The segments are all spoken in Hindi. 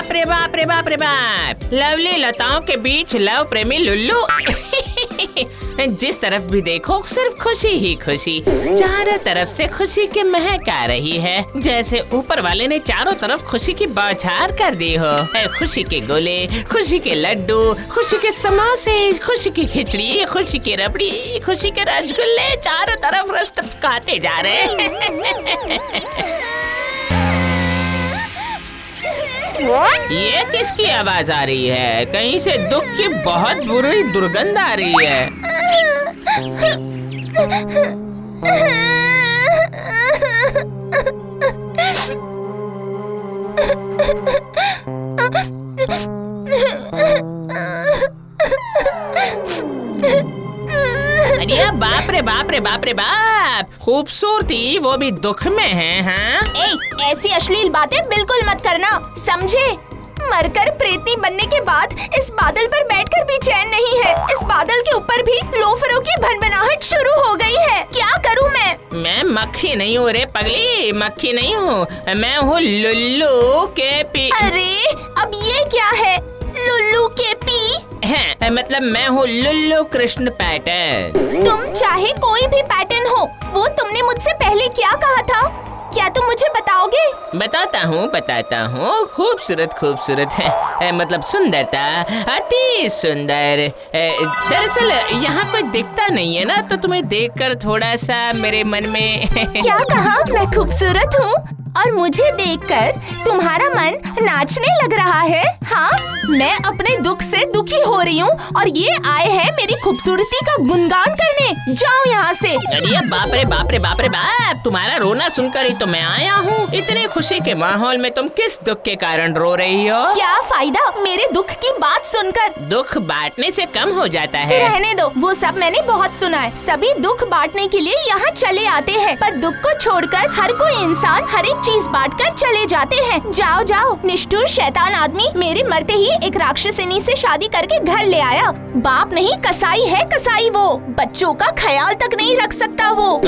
बाप रे बाप रे बाप रे बाप, लवली लताओं के बीच लव प्रेमी लुल्लू। जिस तरफ भी देखो सिर्फ खुशी ही खुशी, चारों तरफ से खुशी की महक आ रही है, जैसे ऊपर वाले ने चारों तरफ खुशी की बौछार कर दी हो। खुशी के गोले, खुशी के लड्डू, खुशी के समोसे, खुशी की खिचड़ी, खुशी की रबड़ी, खुशी के रसगुल्ले, चारों तरफ रस टपकाते जा रहे हैं। ये किसकी आवाज आ रही है? कहीं से दुख की बहुत बुरी दुर्गंध आ रही है। अरे बाप रे बाप रे बाप रे बाप, खूबसूरती वो भी दुख में है। हाँ, ऐसी अश्लील बातें बिल्कुल मत करना, समझे? मरकर प्रेतनी बनने के बाद इस बादल पर बैठकर भी चैन नहीं है। इस बादल के ऊपर भी लोफरों की भनभनाहट शुरू हो गई है। क्या करूं मैं मक्खी नहीं हूँ रे पगली, मक्खी नहीं हूँ, मैं हूँ लुल्लू के पी। अरे अब ये क्या है, लुल्लू के पी? है, मतलब मैं हूँ लुल्लू कृष्ण पैटर्न। तुम चाहे कोई भी पैटर्न हो, वो तुमने मुझसे पहले क्या कहा था? क्या तुम मुझे बताओगे? बताता हूँ, खूबसूरत खूबसूरत है, मतलब सुंदरता, अति सुंदर। दरअसल यहाँ कोई दिखता नहीं है ना, तो तुम्हें देखकर थोड़ा सा मेरे मन में क्या कहा? मैं खूबसूरत हूँ और मुझे देखकर तुम्हारा मन नाचने लग रहा है? हाँ, मैं अपने दुख से दुखी हो रही हूँ और ये आए हैं मेरी खूबसूरती का गुणगान करने। जाओ यहाँ से। अरे बाप रे बाप रे बाप रे बाप, तुम्हारा रोना सुनकर ही तो मैं आया हूँ। इतने खुशी के माहौल में तुम किस दुख के कारण रो रही हो? क्या फायदा मेरे दुख की बात सुनकर? दुख बांटने से कम हो जाता है। रहने दो, वो सब मैंने बहुत सुना है। सभी दुख बांटने के लिए यहाँ चले आते हैं, पर दुख को छोड़कर हर कोई इंसान हर एक चीज बांटकर चले जाते हैं। जाओ जाओ, निष्ठुर शैतान आदमी मेरे मरते ही एक राक्षसिनी से शादी करके घर ले आया। बाप नहीं, कसाई है कसाई। वो बच्चों का ख्याल तक नहीं रख सकता वो।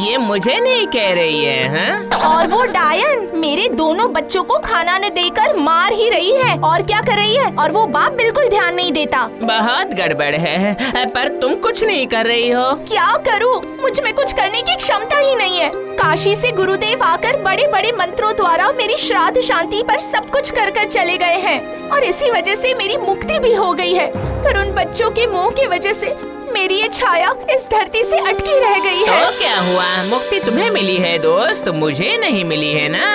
ये मुझे नहीं कह रही है? हाँ? और वो डायन मेरे दोनों बच्चों को खाना न देकर मार ही रही है। और क्या कर रही है? और वो बाप बिल्कुल ध्यान नहीं देता। बहुत गड़बड़ है, पर तुम कुछ नहीं कर रही हो। क्या करूँ? मुझ में कुछ करने की क्षमता ही नहीं है। काशी से गुरुदेव आकर बड़े बड़े मंत्रों द्वारा मेरी श्राद्ध शांति पर सब कुछ कर कर चले गए हैं और इसी वजह से मेरी मुक्ति भी हो गई है। पर उन बच्चों के मुंह की वजह से मेरी ये छाया इस धरती से अटकी रह गई है। तो क्या हुआ? मुक्ति तुम्हें मिली है दोस्त, मुझे नहीं मिली है ना।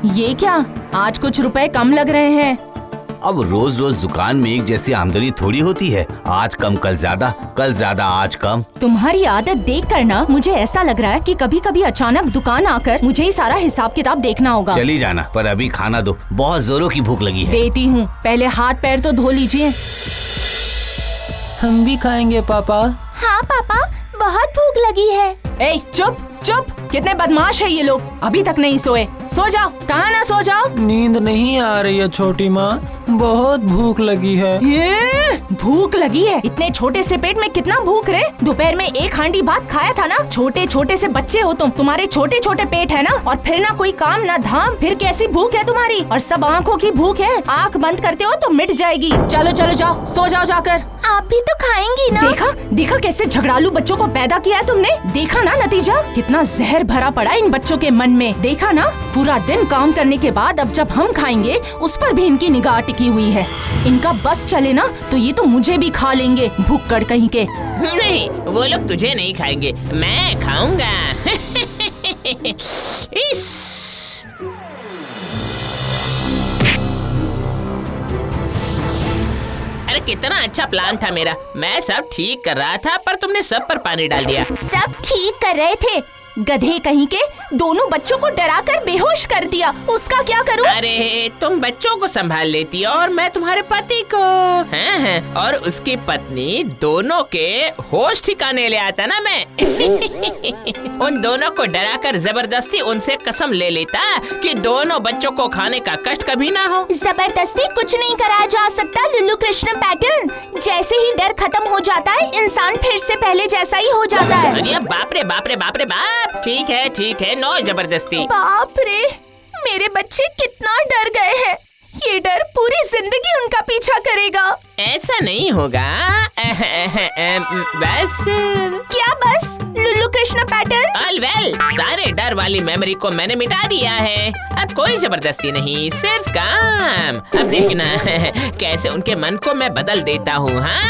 ये क्या? आज कुछ रुपए कम लग रहे हैं। अब रोज रोज दुकान में एक जैसी आमदनी थोड़ी होती है। आज कम कल ज्यादा आज कम। तुम्हारी आदत देख कर ना मुझे ऐसा लग रहा है कि कभी कभी अचानक दुकान आकर मुझे ही सारा हिसाब किताब देखना होगा। चली जाना, पर अभी खाना दो, बहुत जोरों की भूख लगी है। देती हूँ, पहले हाथ पैर तो धो लीजिए। हम भी खाएंगे पापा। हाँ पापा, बहुत भूख लगी है। ए, चुप चुप, कितने बदमाश है ये लोग, अभी तक नहीं सोए। सो जाओ। कहाँ ना सो जाओ? नींद नहीं आ रही है छोटी माँ, बहुत भूख लगी है। ये भूख लगी है? इतने छोटे से पेट में कितना भूख रे? दोपहर में एक हांडी भात खाया था ना। छोटे छोटे से बच्चे हो तुम, तुम्हारे छोटे छोटे पेट है ना, और फिर ना कोई काम ना धाम, फिर कैसी भूख है तुम्हारी? और सब आँखों की भूख है। आँख बंद करते हो तो मिट जाएगी। चलो चलो जाओ, सो जाओ जाकर। आप भी तो खाएंगी ना? देखा कैसे झगड़ालू बच्चों को पैदा किया है तुमने? देखा ना नतीजा, कितना जहर भरा पड़ा इन बच्चों के मन में। देखा ना, पूरा दिन काम करने के बाद अब जब हम खाएंगे उस पर भी इनकी निगाह टिकी हुई है। इनका बस चले ना तो ये तो मुझे भी खा लेंगे, भुक्कड़ कहीं के। नहीं, वो लोग तुझे नहीं खाएंगे, मैं खाऊंगा। अरे कितना अच्छा प्लान था मेरा, मैं सब ठीक कर रहा था पर तुमने सब पर पानी डाल दिया। सब ठीक कर रहे थे, गधे कहीं के, दोनों बच्चों को डरा कर बेहोश कर दिया। उसका क्या करूं? अरे तुम बच्चों को संभाल लेती और मैं तुम्हारे पति को। हैं और उसकी पत्नी, दोनों के होश ठिकाने ले आता ना मैं। उन दोनों को डराकर जबरदस्ती उनसे कसम ले लेता कि दोनों बच्चों को खाने का कष्ट कभी ना हो। जबरदस्ती कुछ नहीं कराया जा सकता लुल्लू कृष्ण पैटर्न। जैसे ही डर खत्म हो जाता है, इंसान फिर से पहले जैसा ही हो जाता है। अरे बाप रे बाप रे बाप रे बाप। ठीक है, नो जबरदस्ती। बाप रे, मेरे बच्चे कितना डर गए हैं। ये डर पूरी जिंदगी उनका पीछा करेगा। ऐसा नहीं होगा। बस क्या बस लुल्लू कृष्ण पैटर्न? वेल, सारे डर वाली मेमोरी को मैंने मिटा दिया है। अब कोई जबरदस्ती नहीं, सिर्फ काम। अब देखना कैसे उनके मन को मैं बदल देता हूँ। हाँ।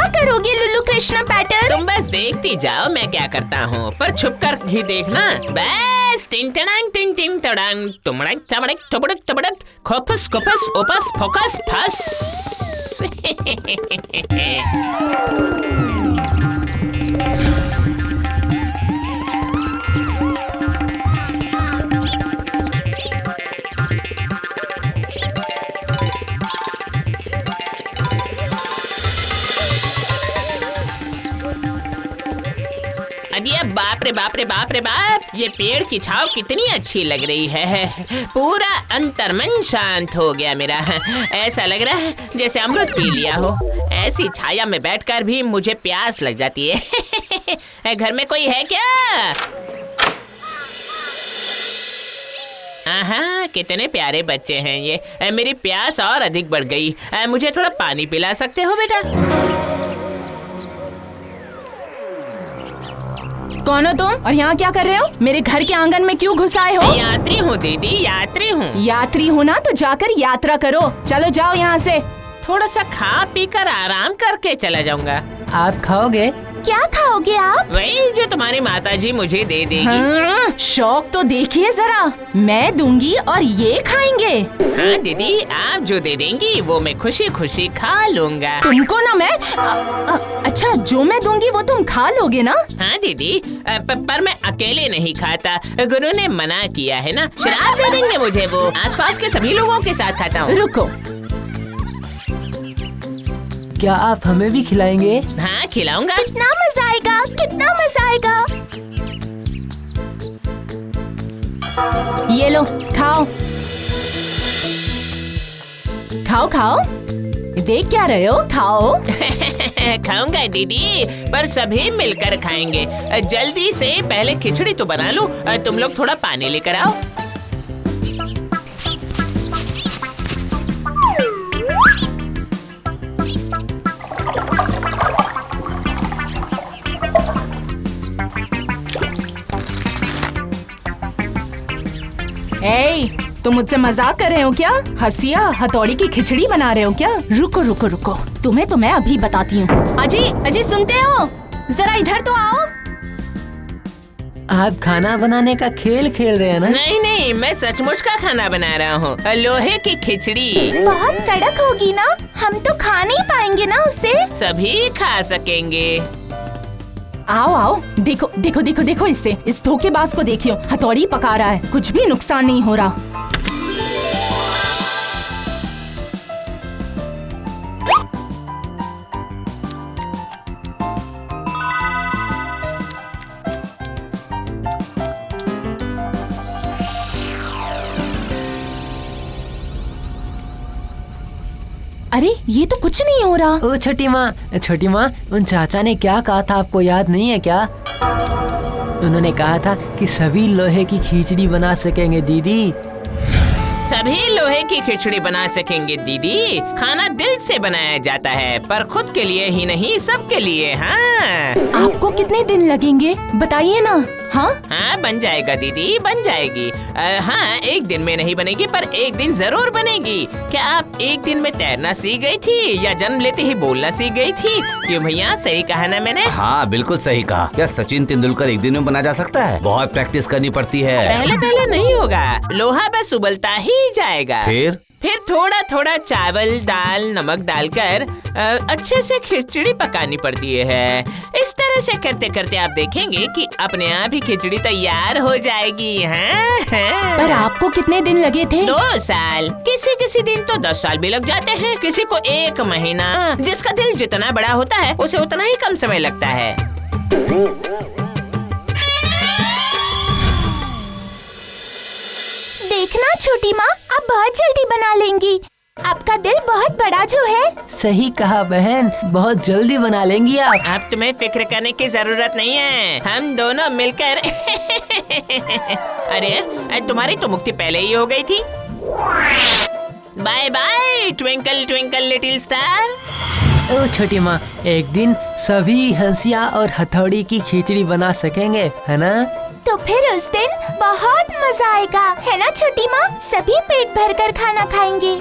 करोगे लुल्लू कृष्ण पैटर्न? तुम बस देखती जाओ मैं क्या करता हूँ, पर छुप कर ही देखना। बस टिंग टड़ांग टिंग टिंग टड़ांग, तुमड़क चबड़क टबड़क टबड़क, खोपस खोपस ओपस फोकस फस। अरे बाप रे बाप रे बाप रे बाप, ये पेड़ की छांव कितनी अच्छी लग रही है। पूरा अंतर्मन शांत हो गया मेरा। ऐसा लग रहा है जैसे अमृत पी लिया हो। ऐसी छाया में बैठकर भी मुझे प्यास लग जाती है। घर में कोई है क्या? हाँ, कितने प्यारे बच्चे हैं ये। मेरी प्यास और अधिक बढ़ गई। मुझे थोड़ा पानी पिला सकते हो बेटा? कौन हो तुम और यहाँ क्या कर रहे हो? मेरे घर के आंगन में क्यों घुस आए हो? यात्री हूँ दीदी, यात्री हूँ। यात्री हो ना तो जाकर यात्रा करो। चलो जाओ यहाँ से। थोड़ा सा खा पी कर आराम करके चला जाऊंगा। आप खाओगे? क्या खाओगे आप? वही जो तुम्हारी माताजी मुझे दे देगी। हाँ, शौक तो देखिए जरा। मैं दूंगी और ये खाएंगे। हाँ दीदी, आप जो दे देंगी वो मैं खुशी खुशी खा लूंगा। तुमको ना मैं अच्छा, जो मैं दूंगी वो तुम खा लोगे ना? हाँ दीदी, पर मैं अकेले नहीं खाता। गुरु ने मना किया है ना। शराब दे देंगे मुझे वो। आसपास के सभी लोगों के साथ खाता हूँ। रुको, क्या आप हमें भी खिलाएंगे? हाँ खिलाऊंगा। कितना मजा आएगा, कितना मजा आएगा। ये लो, खाओ खाओ खाओ। देख क्या रहे हो? खाओ। खाऊंगा दीदी, पर सभी मिलकर खाएंगे। जल्दी से पहले खिचड़ी तो बना लो। तुम लोग थोड़ा पानी लेकर आओ। तुम मुझसे मजाक कर रहे हो क्या? हंसिया हथौड़ी की खिचड़ी बना रहे हो क्या? रुको रुको रुको, तुम्हें तो मैं अभी बताती हूँ। अजी अजी, सुनते हो? जरा इधर तो आओ। आप खाना बनाने का खेल खेल रहे हैं ना? नहीं नहीं, मैं सचमुच का खाना बना रहा हूँ। लोहे की खिचड़ी। बहुत कड़क होगी ना, हम तो खा नहीं पाएंगे ना उसे। सभी खा सकेंगे। आओ आओ, देखो देखो देखो देखो, इस धोखेबाज को देखियो, हथौड़ी पका रहा है। कुछ भी नुकसान नहीं हो रहा। अरे ये तो कुछ नहीं हो रहा। ओ छोटी माँ, उन चाचा ने क्या कहा था आपको याद नहीं है क्या? उन्होंने कहा था कि सभी लोहे की खिचड़ी बना सकेंगे दीदी। सभी लोहे की खिचड़ी बना सकेंगे दीदी। खाना दिल से बनाया जाता है, पर खुद के लिए ही नहीं, सबके लिए। हाँ, आपको कितने दिन लगेंगे बताइए ना। हाँ हाँ बन जाएगा दीदी, बन जाएगी। हाँ एक दिन में नहीं बनेगी पर एक दिन जरूर बनेगी। क्या आप एक दिन में तैरना सीख गई थी या जन्म लेते ही बोलना सीख गई थी? क्यों भैया, सही कहा ना मैंने? हाँ बिल्कुल सही कहा। क्या सचिन तेंदुलकर एक दिन में बना जा सकता है? बहुत प्रैक्टिस करनी पड़ती है। पहले पहले नहीं होगा, लोहा बस उबलता ही जाएगा। फिर थोड़ा थोड़ा चावल दाल नमक डालकर अच्छे से खिचड़ी पकानी पड़ती है। इस तरह से करते करते आप देखेंगे कि अपने आप ही खिचड़ी तैयार हो जाएगी। हाँ? पर आपको कितने दिन लगे थे? 2 साल, किसी किसी दिन तो 10 साल भी लग जाते हैं, किसी को 1 महीना। जिसका दिल जितना बड़ा होता है उसे उतना ही कम समय लगता है। देखना छोटी माँ, आप बहुत जल्दी बना लेंगी। आपका दिल बहुत बड़ा जो है। सही कहा बहन, बहुत जल्दी बना लेंगी आप। अब तुम्हें फिक्र करने की जरूरत नहीं है, हम दोनों मिलकर अरे तुम्हारी तो मुक्ति पहले ही हो गई थी। Bye bye twinkle twinkle little star. ओ छोटी माँ, एक दिन सभी हंसिया और हथौड़ी की खिचड़ी बना सकेंगे, है ना? तो फिर उस दिन बहुत मजा आएगा, है ना छोटी माँ? सभी पेट भर कर खाना खाएंगे।